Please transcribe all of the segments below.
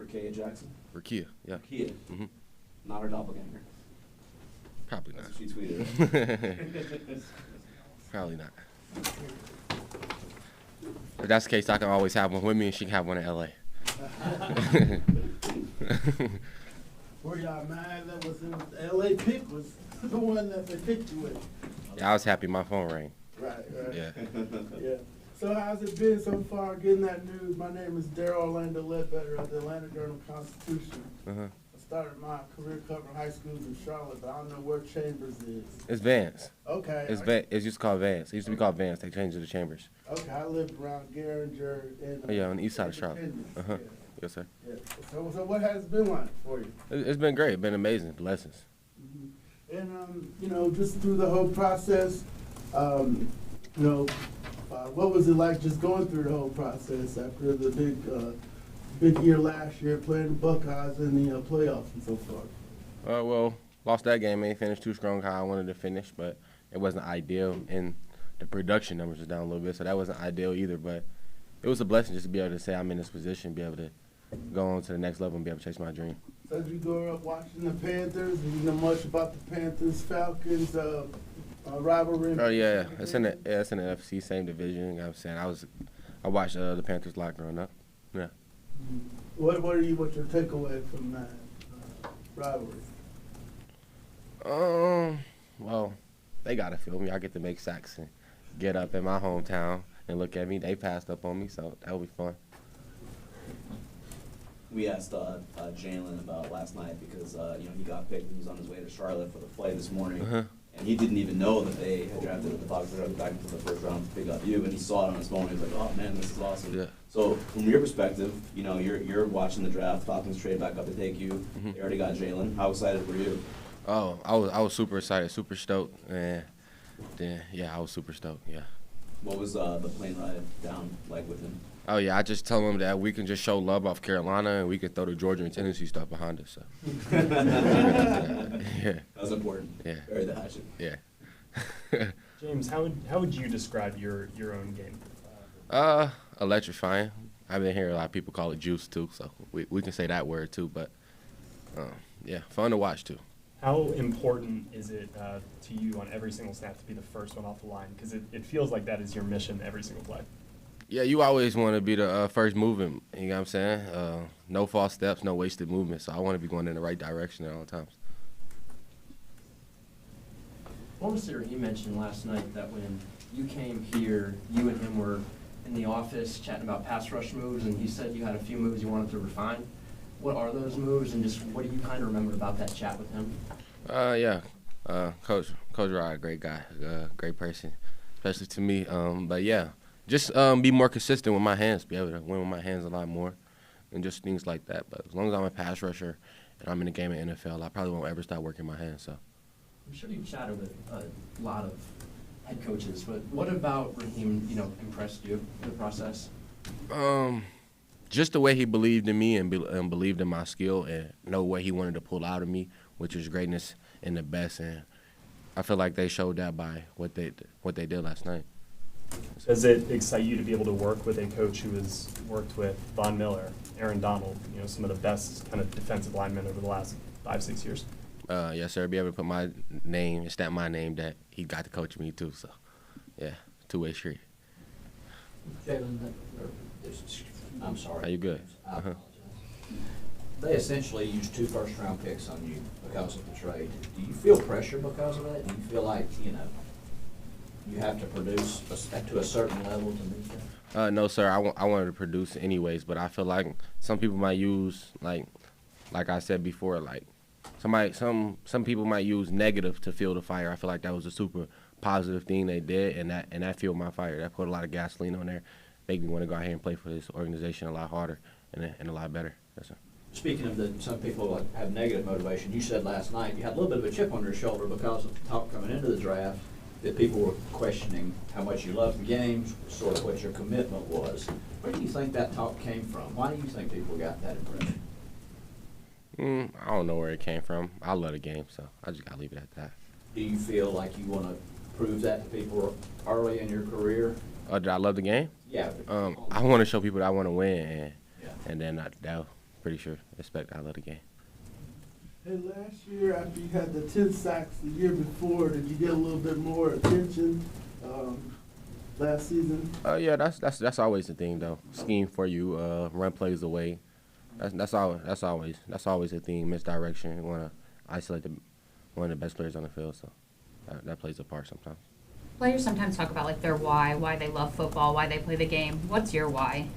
Rakia Jackson? Rakia, yeah. Rakia. Mm-hmm. Not her doppelganger. Probably not. That's what she tweeted. Probably not. If that's the case, I can always have one with me and she can have one in L.A. Were y'all mad that was in the LA pick was the one that they picked you with? Yeah, I was happy my phone rang. Right. Yeah. Yeah. So how's it been so far getting that news? My name is Daryl Orlando Ledbetter of the Atlanta Journal-Constitution. Uh-huh. I started my career covering high schools in Charlotte, but I don't know where Chambers is. It's Vance. Okay. It's used to call Vance. It used to be called Vance. They changed it to Chambers. Okay, I lived around Garinger and Oh, yeah, on the east side of Charlotte. Uh-huh. Yeah. Yes, sir. Yeah. So what has it been like for you? It's been great. It's been amazing. Blessings. Mm-hmm. And just through the whole process, what was it like just going through the whole process after the big year last year, playing the Buckeyes in the playoffs and so forth? Well, lost that game. Ain't finished too strong how I wanted to finish, but it wasn't ideal, and the production numbers was down a little bit, so that wasn't ideal either. But it was a blessing just to be able to say I'm in this position, be able to go on to the next level and be able to chase my dream. So did you grow up watching the Panthers? Do you know much about the Panthers, Falcons rivalry? Oh yeah, it's in the NFC, same division. You know what I'm saying? I watched the Panthers a lot growing up. Yeah. What's your takeaway from that rivalry? Well, they gotta feel me. I get to make sacks and get up in my hometown and look at me. They passed up on me, so that'll be fun. We asked Jalen about last night because he got picked. He was on his way to Charlotte for the flight this morning, and he didn't even know that they had drafted the Falcons back into the first round to pick up you. And he saw it on his phone. He was like, "Oh man, this is awesome." Yeah. So from your perspective, you're watching the draft. Falcons trade back up to take you. They already got Jalen. How excited were you? Oh, I was super excited, super stoked, and then I was super stoked. Yeah. What was the plane ride down like with him? Oh, yeah, I just tell them that we can just show love off Carolina and we can throw the Georgia and Tennessee stuff behind us. So. Yeah. That's important. Yeah. Bury the hatchet. Yeah. James, how would you describe your own game? Electrifying. I've been hearing a lot of people call it juice, too, so we can say that word, too. But, yeah, fun to watch, too. How important is it to you on every single snap to be the first one off the line? Because it feels like that is your mission every single play. Yeah, you always want to be the first movement, you know what I'm saying? No false steps, no wasted movement, so I want to be going in the right direction at all times. Bonasier, he mentioned last night that when you came here, you and him were in the office chatting about pass rush moves, and he said you had a few moves you wanted to refine. What are those moves, and just what do you kind of remember about that chat with him? Coach Rod, great guy, great person, especially to me. But yeah, just be more consistent with my hands, be able to win with my hands a lot more, and just things like that. But as long as I'm a pass rusher and I'm in the game in NFL, I probably won't ever stop working my hands. So. I'm sure you've chatted with a lot of head coaches, but what about Raheem, impressed you in the process? Just the way he believed in me and believed in my skill and know what he wanted to pull out of me, which is greatness and the best. And I feel like they showed that by what they did last night. Does it excite you to be able to work with a coach who has worked with Von Miller, Aaron Donald, some of the best kind of defensive linemen over the last 5-6 years? Yes, sir. Be able to put my name and stamp my name that he got to coach me too. So, yeah, two-way street. Jalen, I'm sorry. Are you good? I apologize. They essentially used 2 first-round picks on you because of the trade. Do you feel pressure because of that? Do you feel like, you have to produce to a certain level to meet that? No, sir. I wanted to produce anyways, but I feel like some people might use, like I said before, like, some people might use negative to fuel the fire. I feel like that was a super positive thing they did, and that fueled my fire. That put a lot of gasoline on there, make me want to go out here and play for this organization a lot harder and a lot better. Yes, sir. Speaking of some people have negative motivation, you said last night you had a little bit of a chip on your shoulder because of the talk coming into the draft that people were questioning how much you loved the game, sort of what your commitment was. Where do you think that talk came from? Why do you think people got that impression? I don't know where it came from. I love the game, so I just got to leave it at that. Do you feel like you want to prove that to people early in your career? Did I love the game? Yeah. I want to show people that I want to win, and then that'll pretty sure expect I love the game. Hey, last year after you had the 10 sacks the year before, did you get a little bit more attention last season? Yeah, that's always the thing though. Scheme for you, run plays away. That's always a thing. Misdirection. You want to isolate one of the best players on the field, so that plays a part sometimes. Players sometimes talk about like their why they love football, why they play the game. What's your why?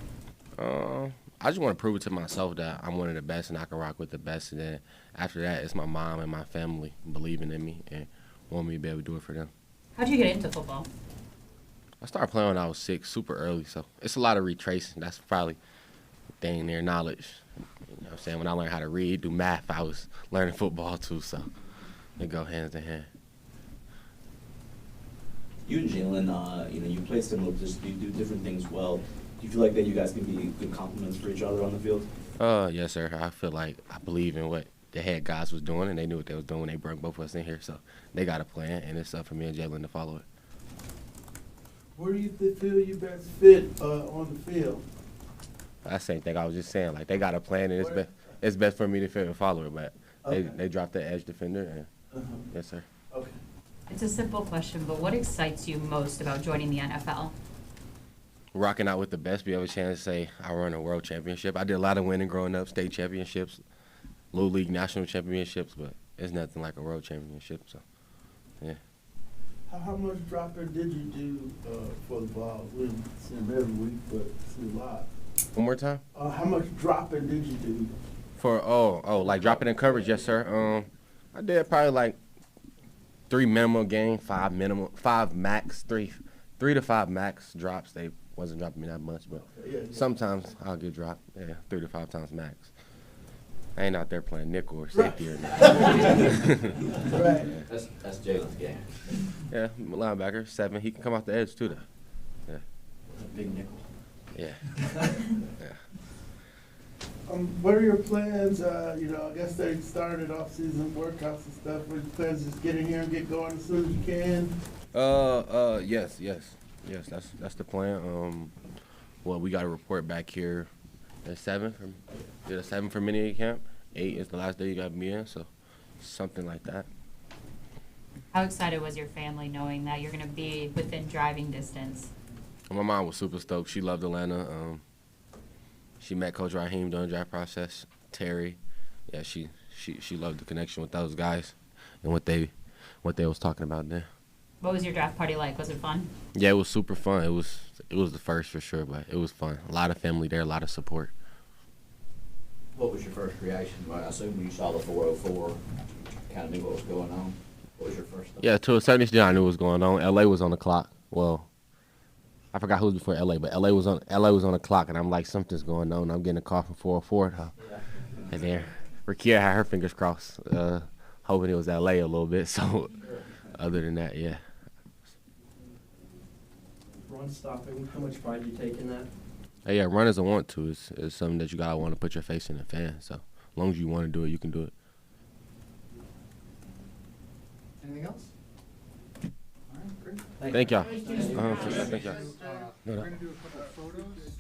I just want to prove it to myself that I'm one of the best and I can rock with the best. And then after that, it's my mom and my family believing in me and want me to be able to do it for them. How'd you get into football? I started playing when I was 6, super early, so it's a lot of retracing. That's probably the thing there, knowledge. You know what I'm saying? When I learned how to read, do math, I was learning football too, so they go hand in hand. You and Jalen, you play similar, just you do different things well. Do you feel like that you guys can be good complements for each other on the field? Yes, sir. I feel like I believe in what the head guys was doing, and they knew what they was doing when they brought both of us in here, so they got a plan, and it's up for me and Jalen to follow it. Where do you feel you best fit on the field? That's the same thing I was just saying. Like, they got a plan, and it's best for me to fit and follow it, but they dropped the edge defender, and yes, sir. Okay. It's a simple question, but what excites you most about joining the NFL? Rocking out with the best, be able to chance to say I run a world championship. I did a lot of winning growing up, state championships, Little League national championships, but it's nothing like a world championship, so, yeah. How much dropping did you do for the ball? We don't see them every week, but see a lot. One more time? How much dropping did you do? For, like dropping in coverage, yes, sir. I did probably like 3 minimum game, 5 minimum, 5 max, 3 to 5 max drops. They wasn't dropping me that much, but sometimes I'll get dropped. Yeah, 3 to 5 times max. I ain't out there playing nickel or safety or nothing. Right. That's Jalen's game. Yeah, linebacker, 7. He can come off the edge too, though. Yeah. Big nickel. Yeah. Yeah. What are your plans? I guess they started off-season workouts and stuff. What are your plans? Just get in here and get going as soon as you can. Yes. That's the plan. Well, we got to report back here at 7 for mini camp. 8 is the last day you got to be in, so something like that. How excited was your family knowing that you're going to be within driving distance? My mom was super stoked. She loved Atlanta. She met Coach Raheem during the draft process. Terry, yeah, she loved the connection with those guys and what they was talking about there. What was your draft party like? Was it fun? Yeah, it was super fun. It was the first for sure, but it was fun. A lot of family there, a lot of support. What was your first reaction? I assume when you saw the 404, kind of knew what was going on. What was your first thought? Yeah, to a certain extent, I knew what was going on. LA was on the clock. Well, I forgot who was before LA, but LA was on the clock, and I'm like, something's going on. I'm getting a call from 404, though. Yeah. And then Rakia had her fingers crossed, hoping it was LA a little bit. So, other than that, yeah. Run stopping, how much pride do you take in that? Hey, yeah, run as a want to. It's something that you gotta want to put your face in the fan. So, as long as you want to do it, you can do it. Anything else? All right, great. Thank y'all. Thank you. Thank y'all. We're going to do a couple of photos.